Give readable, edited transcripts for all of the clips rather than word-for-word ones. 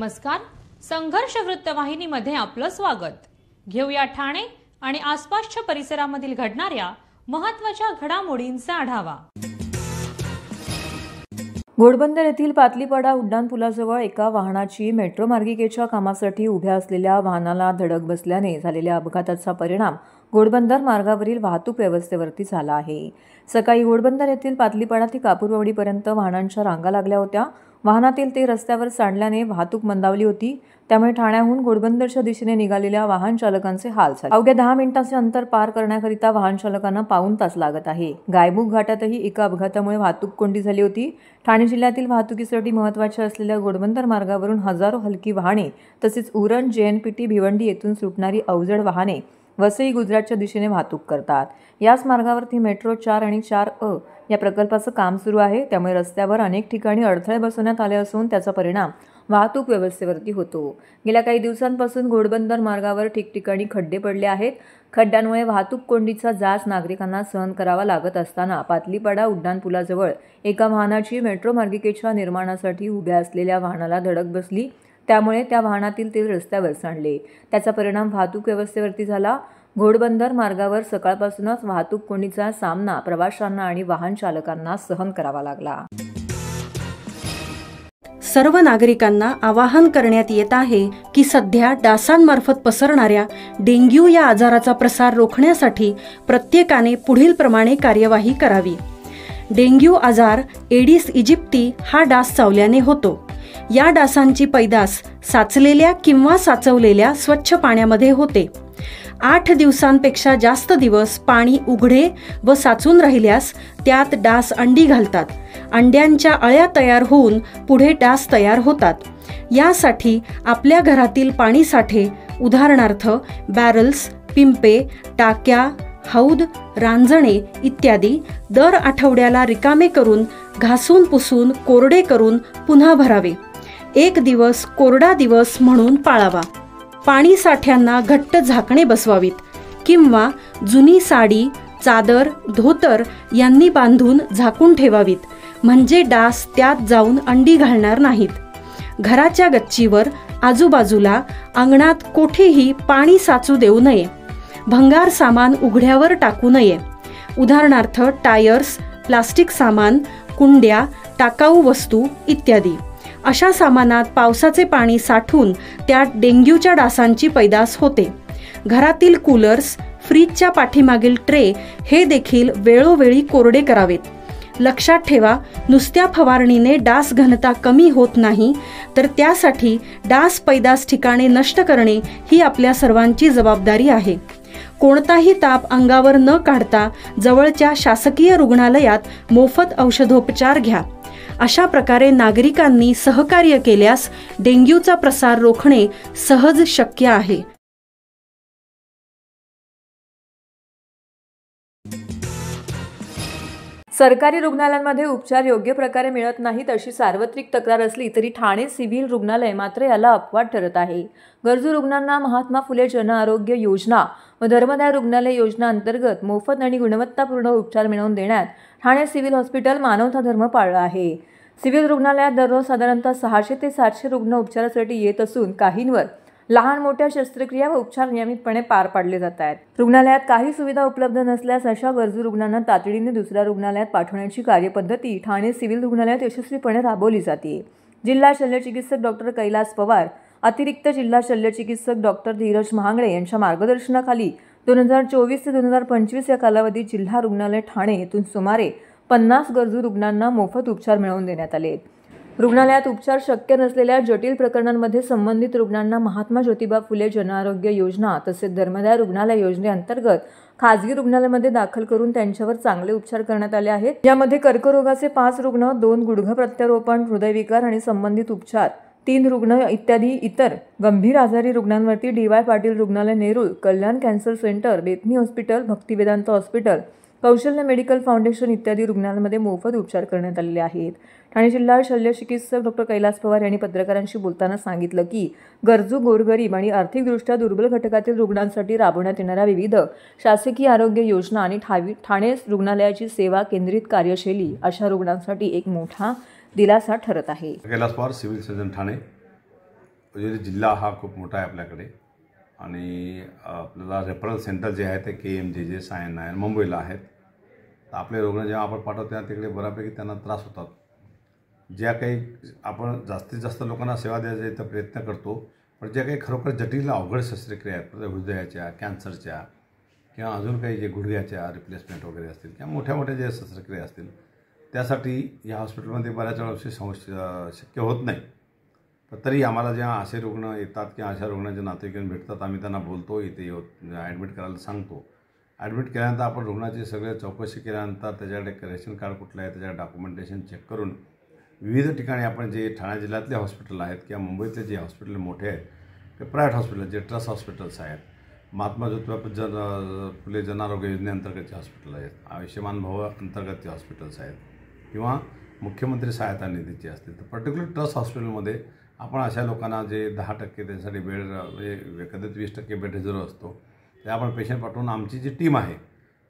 नमस्कार, संघर्ष वृत्तवाहिनीमध्ये आपलं स्वागत। घेऊया ठाणे आणि आसपासच्या परिसरामधील घडणाऱ्या महत्त्वाच्या घडामोडींचा आढावा। घोडबंदर येथील पातलीपाडा उड्डाणपुलाजवळ एका वाहनाची मेट्रो मार्गिकेच्या कामासाठी उभ्या असलेल्या वाहनाला धडक बसल्याने झालेल्या अपघाताचा परिणाम घोडबंदर मार्गावरील वाहतूक व्यवस्थेवरती झाला आहे। सकाळी घोडबंदर येथील पातलीपाडा ते कापूरवाडीपर्यंत वाहनांच्या रांगा लागल्या होत्या। वाहनातील ते रस्त्यावर सांडल्याने वाहतूक मंदावली होती। त्यामुळे ठाण्याहून घोडबंदरच्या दिशेने निघालेल्या वाहन चालकांचे हाल झाले। अवघ्या 10 मिनिटांचे अंतर पार करण्याकरिता वाहन चालकांना पाऊण तास लागत आहे। गायमुख घाटातही एका अपघातामुळे वाहतूक कोंडी झाली होती। ठाणे जिल्ह्यातील वाहतुकीसाठी महत्त्वाच्या असलेल्या घोडबंदर मार्गावरून हजारो हलकी वाहने तसेच उरण, JNPT, भिवंडी येथून सुटणारी अवजड वाहने वसई, गुजरातच्या दिशेने वाहतूक करतात। याच मार्गावरती मेट्रो 4 आणि 4A या प्रकल्पाचं काम सुरू आहे। त्यामुळे रस्त्यावर अनेक ठिकाणी अडथळे बसवण्यात आले असून त्याचा परिणाम वाहतूक व्यवस्थेवरती होतो। गेल्या काही दिवसांपासून घोडबंदर मार्गावर ठिकठिकाणी खड्डे पडले आहेत। खड्ड्यांमुळे वाहतूक कोंडीचा जाच नागरिकांना सहन करावा लागत असताना पातलीपाडा उड्डाणपुलाजवळ एका वाहनाची मेट्रो मार्गिकेच्या निर्माणासाठी उभ्या असलेल्या वाहनाला धडक बसली। त्यामुळे त्या वाहनातील तेल रस्त्यावर सांडले। त्याचा परिणाम वाहतूक व्यवस्थेवरती झाला। घोडबंदर मार्गावर सकाळपासूनच वाहतूक कोंडीचा सामना प्रवाशांना आणि वाहन चालकांना सहन करावा लागला। सर्व नागरिकांना आवाहन करण्यात येत आहे की सध्या डासांमार्फत पसरणाऱ्या डेंग्यू या आजाराचा प्रसार रोखण्यासाठी प्रत्येकाने पुढील प्रमाणे कार्यवाही करावी। डेंग्यू आजार एडिस इजिप्ती हा डास चावल्याने होतो। या डासांची पैदास साचलेल्या किंवा साचवलेल्या स्वच्छ पाण्यामध्ये होते। 8 दिवसांपेक्षा जास्त दिवस पाणी उघडे व साचून राहिल्यास त्यात डास अंडी घालतात। अंड्यांच्या अळ्या तयार होऊन पुढे डास तयार होतात। यासाठी आपल्या घरातील पाणी साठे उदाहरणार्थ बॅरल्स, पिंपे, टाक्या, हौद, रांजणे इत्यादी दर आठवड्याला रिकामे करून घासून पुसून कोरडे करून पुन्हा भरावे। 1 दिवस कोरडा दिवस म्हणून पाळावा। पाणी साठ्यांना घट्ट झाकणे बसवावीत किंवा जुनी साडी, चादर, धोतर यांनी बांधून झाकून ठेवावीत, म्हणजे डास त्यात जाऊन अंडी घालणार नाहीत। घराच्या गच्चीवर, आजूबाजूला, अंगणात कोठेही पाणी साचू देऊ नये। भंगार सामान उघड्यावर टाकू नये, उदाहरणार्थ टायर्स, प्लास्टिक सामान, कुंड्या, टाकाऊ वस्तू इत्यादी। अशा सामानात पावसाचे पाणी साठून त्यात डेंग्यूच्या डासांची पैदास होते। घरातील कूलर्स, फ्रीजच्या पाठीमागील ट्रे हे देखील वेळोवेळी कोरडे करावेत। लक्षात ठेवा, नुसत्या फवारणीने डास घनता कमी होत नाही, तर त्यासाठी डास पैदास ठिकाणे नष्ट करणे ही आपल्या सर्वांची जबाबदारी आहे। कोणताही ताप अंगावर न काढता जवळच्या शासकीय रुग्णालयात मोफत औषधोपचार घ्या। अशा प्रकारे नागरिकांनी सहकार्य केल्यास डेंग्यूचा प्रसार रोखणे सहज शक्य आहे। सरकारी रुग्णालयांमध्ये उपचार योग्य प्रकारे मिळत नाहीत अशी सार्वत्रिक तक्रार असली तरी ठाणे सिव्हिल रुग्णालय मात्र याला अपवाद ठरत आहे। गरजू रुग्णांना महात्मा फुले जन आरोग्य योजना व धर्मदाय रुग्णालय योजना अंतर्गत मोफत आणि गुणवत्तापूर्ण उपचार मिळवून देण्यात ठाणे सिव्हिल हॉस्पिटल मानवता धर्म पाळला आहे। सिव्हिल रुग्णालयात दररोज साधारणतः 600 ते 700 रुग्ण उपचारासाठी येत असून काहींवर लहान मोठ्या शस्त्रक्रिया व उपचार नियमितपणे पार पाडले जात आहेत। रुग्णालयात काही सुविधा उपलब्ध नसल्यास अशा गरजू रुग्णांना तातडीने दुसऱ्या रुग्णालयात पाठवण्याची कार्यपद्धती ठाणे सिव्हिल रुग्णालयात यशस्वीपणे राबवली जाते। जिल्हा शल्यचिकित्सक डॉक्टर कैलास पवार, अतिरिक्त जिल्हा शल्यचिकित्सक डॉक्टर धीरज महांगडे यांच्या मार्गदर्शनाखाली 2024 ते 2025 या कालावधीत जिल्हा रुग्णालय ठाणे येथून सुमारे 50 गरजू रुग्णांना मोफत उपचार मिळवून देण्यात आले। रुग्णालयात उपचार शक्य नसलेल्या जटिल प्रकरणांमध्ये संबंधित रुग्णांना महात्मा ज्योतिबा फुले जनआरोग्य योजना तसेच धर्मदाय रुग्णालय योजनेअंतर्गत खाजगी रुग्णालयामध्ये दाखल करून त्यांच्यावर चांगले उपचार करण्यात आले आहेत। यामध्ये कर्करोगाचे 5 रुग्ण, 2 गुडघा प्रत्यारोपण, हृदयविकार आणि संबंधित उपचार, 3 रुग्ण इत्यादी इतर गंभीर आजारी रुग्णांवरती DY पाटील रुग्णालय Nerul, Kalyan cancer centre, Bethany hospital, Bhaktivedanta hospital, Kaushalya medical foundation इत्यादी रुग्णालयांमध्ये मोफत उपचार करण्यात आलेले आहेत। ठाणे जिल्हा शल्यचिकित्सक डॉक्टर कैलास पवार यांनी पत्रकारांशी बोलताना सांगितलं की गरजू, गोरगरीब आणि आर्थिकदृष्ट्या दुर्बल घटकातील रुग्णांसाठी राबवण्यात येणाऱ्या विविध शासकीय आरोग्य योजना आणि ठाणे रुग्णालयाची सेवा केंद्रित कार्यशैली अशा रुग्णांसाठी एक मोठा दिलासा ठरत आहे। Kailas Pawar, civil surgeon Thane. उजिरी जिल्हा हा खूप मोठा आहे आपल्याकडे आणि आपल्याला रेफरल सेंटर जे आहे ते KMJJ, सायन मुंबईला आहेत. तर आपले रुग्ण जेव्हा आपण पाठवतो तेव्हा तिकडे बऱ्यापैकी त्यांना त्रास होतात. ज्या काही आपण जास्तीत जास्त लोकांना सेवा द्यायचा इथं प्रयत्न करतो, पण ज्या काही खरोखर जटिल अवघड शस्त्रक्रिया आहेत, हृदयाच्या, कॅन्सरच्या किंवा अजून काही जे गुडघ्याच्या रिप्लेसमेंट वगैरे असतील किंवा मोठ्या मोठ्या ज्या शस्त्रक्रिया असतील त्यासाठी या हॉस्पिटलमध्ये बऱ्याच वेळा शक्य होत नाही. पण तरी आम्हाला जेव्हा असे रुग्ण येतात किंवा अशा रुग्णांचे नातेवाईक भेटतात, आम्ही त्यांना बोलतो, इथे ॲडमिट करायला सांगतो. ॲडमिट केल्यानंतर आपण रुग्णाची सगळे चौकशी केल्यानंतर त्याच्याकडे रेशन कार्ड कुठलं आहे, त्याच्याकडे डॉक्युमेंटेशन चेक करून विविध ठिकाणी आपण जे ठाणे जिल्ह्यातले हॉस्पिटल आहेत किंवा मुंबईतले जे हॉस्पिटल मोठे आहेत ते प्रायव्हेट हॉस्पिटल जे ट्रस्ट हॉस्पिटल्स आहेत, महात्मा ज्योतिबा फुले जनआरोग्य योजनेअंतर्गतचे हॉस्पिटल आहेत, आयुष्यमान भव अंतर्गतचे हॉस्पिटल्स आहेत किंवा मुख्यमंत्री सहायता निधीचे असतील, तर पर्टिक्युलर ट्रस्ट हॉस्पिटलमध्ये आपण अशा लोकांना जे 10% त्यांच्यासाठी बेड म्हणजे कदाचित 20% बेड रिझर्व असतो, ते आपण पेशंट पाठवून आमची जी टीम आहे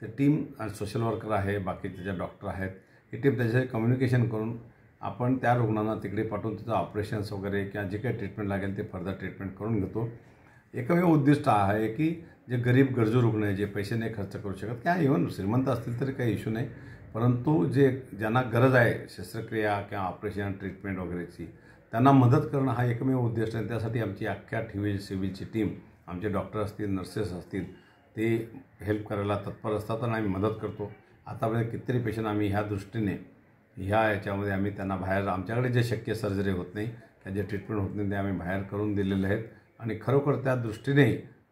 ते टीम सोशल वर्कर आहे, बाकीचे जे डॉक्टर आहेत, ही टीम त्याच्याशी कम्युनिकेशन करून आपण त्या रुग्णांना तिकडे पाठवून तिचं ऑपरेशन्स वगैरे किंवा जे काही ट्रीटमेंट लागेल ते फर्दर ट्रीटमेंट करून घेतो. एकमेव उद्दिष्ट आहे की जे गरीब गरजू रुग्ण आहे, जे पैसे नाही खर्च करू शकत किंवा इव्हन श्रीमंत असतील तरी काही इश्यू नाही, परंतु जे ज्यांना गरज आहे शस्त्रक्रिया किंवा ऑपरेशन ट्रीटमेंट वगैरेची, त्यांना मदत करणं हा एकमेव उद्दिष्ट आहे. त्यासाठी आमची अख्ख्या सिव्हिलची टीम, आमचे डॉक्टर असतील, नर्सेस असतील, ते हेल्प करायला तत्पर असतात आणि आम्ही मदत करतो. आतापर्यंत कितीतरी पेशंट आम्ही ह्या दृष्टीने याच्यामध्ये आम्ही त्यांना बाहेर, आमच्याकडे जे शक्य सर्जरी होत नाही किंवा जे ट्रीटमेंट होत नाही ते आम्ही बाहेर करून दिलेले आहेत आणि खरोखर त्या दृष्टीने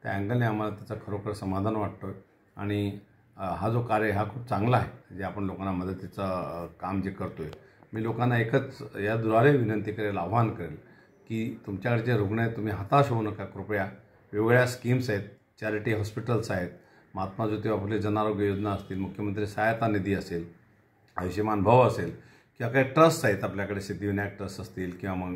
त्या अँगलने आम्हाला त्याचं खरोखर समाधान वाटतं. आणि हा जो कार्य हा खूप चांगला आहे, जे आपण लोकांना मदतीचं काम जे करतो आहे. मी लोकांना एकच याद्वारे विनंती करेल, आव्हान करेल की तुमच्याकडे जे रुग्ण आहेत तुम्ही हताश होऊ नका. कृपया वेगवेगळ्या स्कीम्स आहेत, चॅरिटी हॉस्पिटल्स आहेत, महात्मा ज्योतिबा फुले जनआरोग्य योजना असतील, मुख्यमंत्री सहायता निधी असेल, आयुष्यमान भव असेल किंवा काही ट्रस्ट आहेत आपल्याकडे, सिद्धिविनायक ट्रस्ट असतील किंवा मग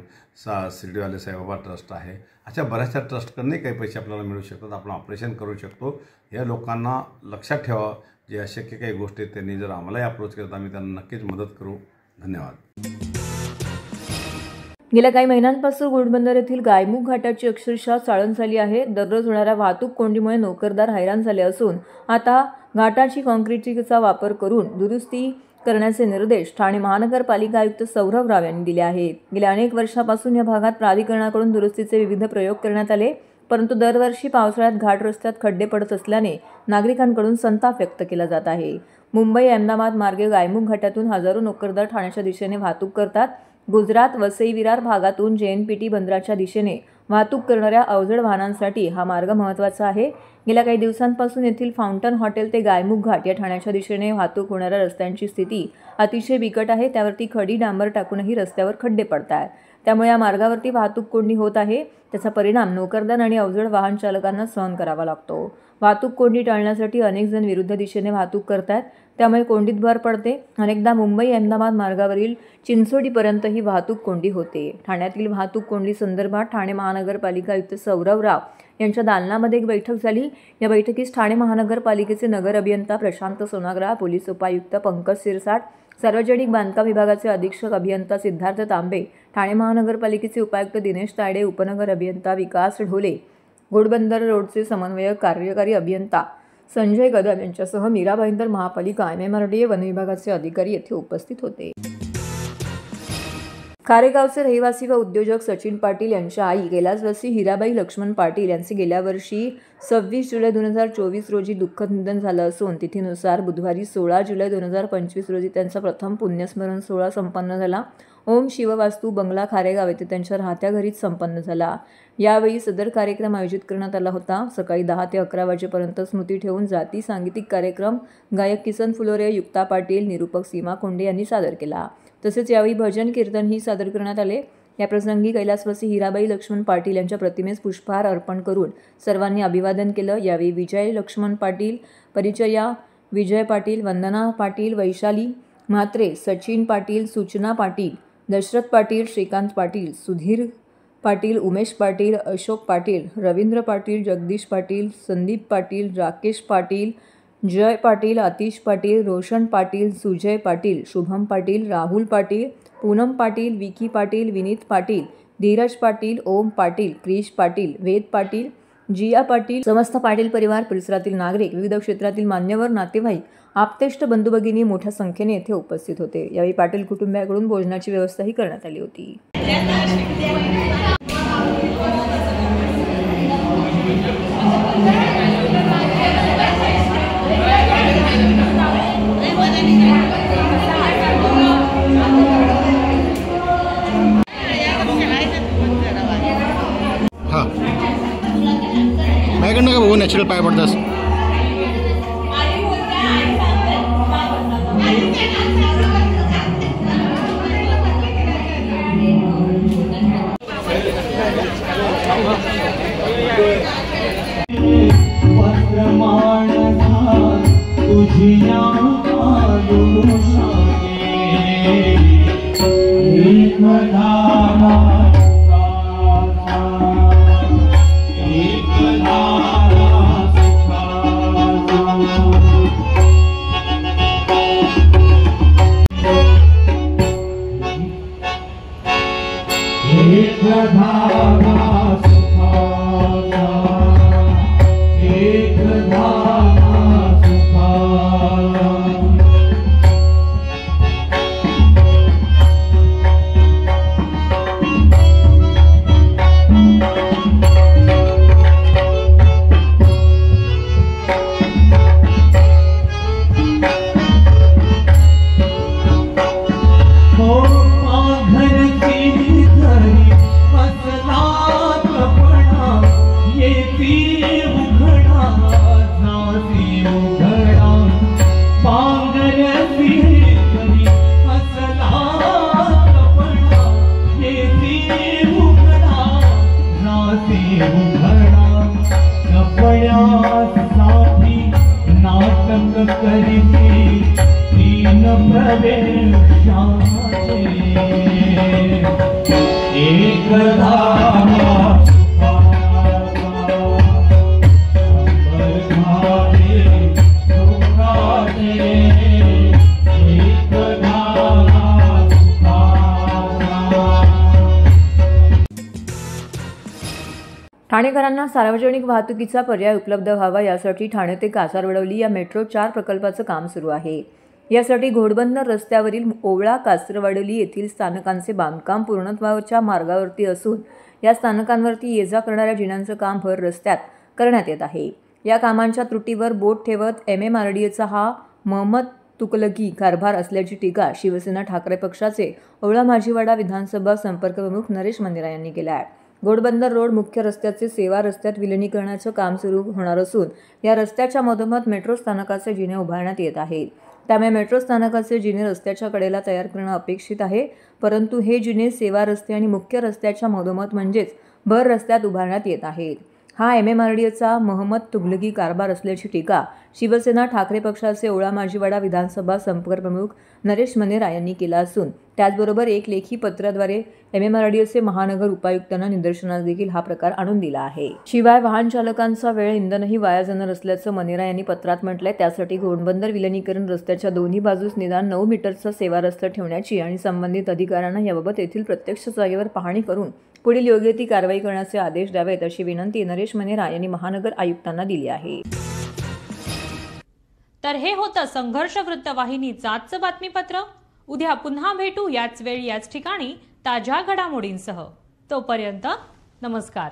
शिर्डीवाले साईबाबा ट्रस्ट आहे, अशा बऱ्याचशा ट्रस्टकडूनही काही पैसे आपल्याला मिळू शकतात, आपण ऑपरेशन करू शकतो. या लोकांना लक्षात ठेवा, जे अशक्य काही गोष्टी आहेत त्यांनी जर आम्हालाही अप्रोच केलं तर आम्ही त्यांना नक्कीच मदत करू. धन्यवाद. गेल्या काही महिन्यांपासून घोडबंदर येथील गायमुख घाटाची अक्षरशः चाळण झाली आहे. दररोज होणाऱ्या वाहतूक कोंडीमुळे नोकरदार हैराण झाले असून आता घाटाची काँक्रीटचा वापर करून दुरुस्ती करण्याचे निर्देश ठाणे महानगरपालिका आयुक्त सौरभ राव यांनी दिले आहेत. गेल्या अनेक वर्षापासून या भागात प्राधिकरणाकडून दुरुस्तीचे विविध प्रयोग करण्यात आले, परंतु दरवर्षी पावसाळ्यात घाट रस्त्यात खड्डे पडत असल्याने नागरिकांकडून संताप व्यक्त केला जात आहे. मुंबई अहमदाबाद मार्गे गायमुख घाटातून हजारो नोकरदार ठाण्याच्या दिशेने वाहतूक करतात. गुजरात वसई विरार भागातून JNPT बंदराच्या दिशेने वाहतूक करणाऱ्या अवजड वाहनांसाठी हा मार्ग महत्त्वाचा आहे. गेल्या काही दिवसांपासून येथील फाउंटन हॉटेल ते गायमुख घाट या ठाण्याच्या दिशेने वाहतूक होणाऱ्या रस्त्यांची स्थिती अतिशय बिकट आहे. त्यावरती खडी डांबर टाकूनही रस्त्यावर खड्डे पडतात. त्यामुळे या मार्गावरती वाहतूक कोंडी होत आहे. त्याचा परिणाम नोकरदार आणि अवजड वाहन चालकांना सहन करावा लागतो. वाहतूक कोंडी टाळण्यासाठी अनेक जण विरुद्ध दिशेने वाहतूक करतात, त्यामुळे कोंडीत भर पडते. अनेकदा मुंबई अहमदाबाद मार्गावरील चिंचोडीपर्यंत ही वाहतूक कोंडी होते. ठाण्यातील वाहतूक कोंडी संदर्भात ठाणे महानगरपालिका आयुक्त सौरभ राव यांच्या दालनामध्ये एक बैठक झाली. या बैठकीस ठाणे महानगरपालिकेचे नगर अभियंता प्रशांत सोनाग्रा, पोलीस उपायुक्त पंकज सिरसाट, सार्वजनिक बांधकाम विभागाचे अधीक्षक अभियंता सिद्धार्थ तांबे, ठाणे महानगरपालिकेचे उपायुक्त दिनेश तायडे, उपनगर अभियंता विकास ढोले, घोडबंदर रोडचे समन्वयक कार्यकारी अभियंता संजय कदम यांच्यासह मीरा भाईंदर महापालिका MMRDA वन विभागाचे अधिकारी येथे उपस्थित होते. खारेगावचे रहिवासी व उद्योजक सचिन पाटील यांच्या आई कैलासवासी हिराबाई लक्ष्मण पाटील यांचे गेल्या वर्षी 26 जुलै 2024 रोजी दुःखद निधन झालं असून तिथीनुसार बुधवारी 16 जुलै 2025 रोजी त्यांचा प्रथम पुण्यस्मरण सोहळा संपन्न झाला. ओम शिववास्तू बंगला खारेगाव येथे त्यांच्या राहत्या घरीच संपन्न झाला. यावेळी सदर कार्यक्रम आयोजित करण्यात आला होता. सकाळी 10 ते 11 वाजेपर्यंत स्मृती ठेवून जाती सांगीतिक कार्यक्रम गायक किसन फुलोरे, युक्ता पाटील, निरूपक सीमा कोंडे यांनी सादर केला. तसेच यावेळी भजन कीर्तनही सादर करण्यात आले. याप्रसंगी कैलासवासी हिराबाई लक्ष्मण पाटील यांच्या प्रतिमेस पुष्पहार अर्पण करून सर्वांनी अभिवादन केलं. यावेळी विजय लक्ष्मण पाटील, परिचया विजय पाटील, वंदना पाटील, वैशाली म्हात्रे, सचिन पाटील, सूचना पाटील, दशरथ पाटील, श्रीकांत पाटील, सुधीर पाटील, उमेश पाटील, अशोक पाटील, रवींद्र पाटील, जगदीश पाटील, संदीप पाटील, राकेश पाटील, जय पाटील, आतिश पाटील, रोशन पाटील, सुजय पाटील, शुभम पाटील, राहुल पाटील, पूनम पाटील, विकी पाटील, विनीत पाटील, धीरज पाटील, ओम पाटील, क्रिश पाटील, वेद पाटील, जिया पाटील, समस्त पाटील परिवार, परिसरातील नागरिक, विविध क्षेत्रातील मान्यवर, नातेवाईक, आप्तेष्ट, बंधू भगिनी मोठ्या संख्येने येथे उपस्थित होते. यावेळी पाटील कुटुंबियाकडून भोजनाची व्यवस्थाही करण्यात आली होती. हां माझ्याकडनं का बघू नॅचरल पाय पडतास. ठाणेकरांना सार्वजनिक वाहतुकीचा पर्याय उपलब्ध व्हावा यासाठी ठाणे ते कासारवडवली या मेट्रो 4 प्रकल्पाचं काम सुरू आहे. यासाठी घोडबंदर रस्त्यावरील ओवळा कासारवडवली येथील स्थानकांचे बांधकाम पूर्णत्वाच्या मार्गावरती असून या स्थानकांवरती ये जा करणाऱ्या जिन्यांचं काम भर रस्त्यात करण्यात येत आहे. या कामांच्या त्रुटीवर बोट ठेवत MMRDAचा हा महमद तुगलकी कारभार असल्याची टीका शिवसेना ठाकरे पक्षाचे ओवळा माजीवाडा विधानसभा संपर्क प्रमुख नरेश मंदिरा यांनी केला आहे. घोडबंदर रोड मुख्य रस्त्याचे सेवा रस्त्यात विलिनीकरणाचं काम सुरू होणार असून या रस्त्याच्या मधोमध मेट्रो स्थानकाचे जिने उभारण्यात येत आहेत. त्यामुळे मेट्रो स्थानकाचे जिने रस्त्याच्या कडेला तयार करणं अपेक्षित आहे, परंतु हे जिने सेवा रस्ते आणि मुख्य रस्त्याच्या मधोमध म्हणजेच भर रस्त्यात उभारण्यात येत आहेत. हा MMRDAचा महमद तुगलकी कारभार असल्याची टीका शिवसेना ठाकरे पक्षाचे ओवळा माजीवाडा विधानसभा संपर्क प्रमुख नरेश मंदिरा यांनी केला असून त्याचबरोबर एक लेखी पत्राद्वारे MMRDAचे महानगर उपायुक्तांना निदर्शनास देखील हा प्रकार आणून दिला आहे. शिवाय वाहन चालकांचा वेळ इंधनही वाया जाणार असल्याचं मंदिरा यांनी पत्रात म्हटलंय. त्यासाठी घोडबंदर विलिनीकरण रस्त्याच्या दोन्ही बाजूस निदान 9 मीटरचा सेवा रस्ता ठेवण्याची आणि संबंधित अधिकाऱ्यांना याबाबत येथील प्रत्यक्ष जागेवर पाहणी करून पुढील योग्य ती कारवाई करण्याचे आदेश द्यावेत अशी विनंती नरेश मंदिरा यांनी महानगर आयुक्तांना दिली आहे. तर हे होतं संघर्ष वृत्तवाहिनीचं आजचं बातमीपत्र. उद्या पुन्हा भेटू याच वेळी याच ठिकाणी ताज्या घडामोडींसह. तोपर्यंत नमस्कार.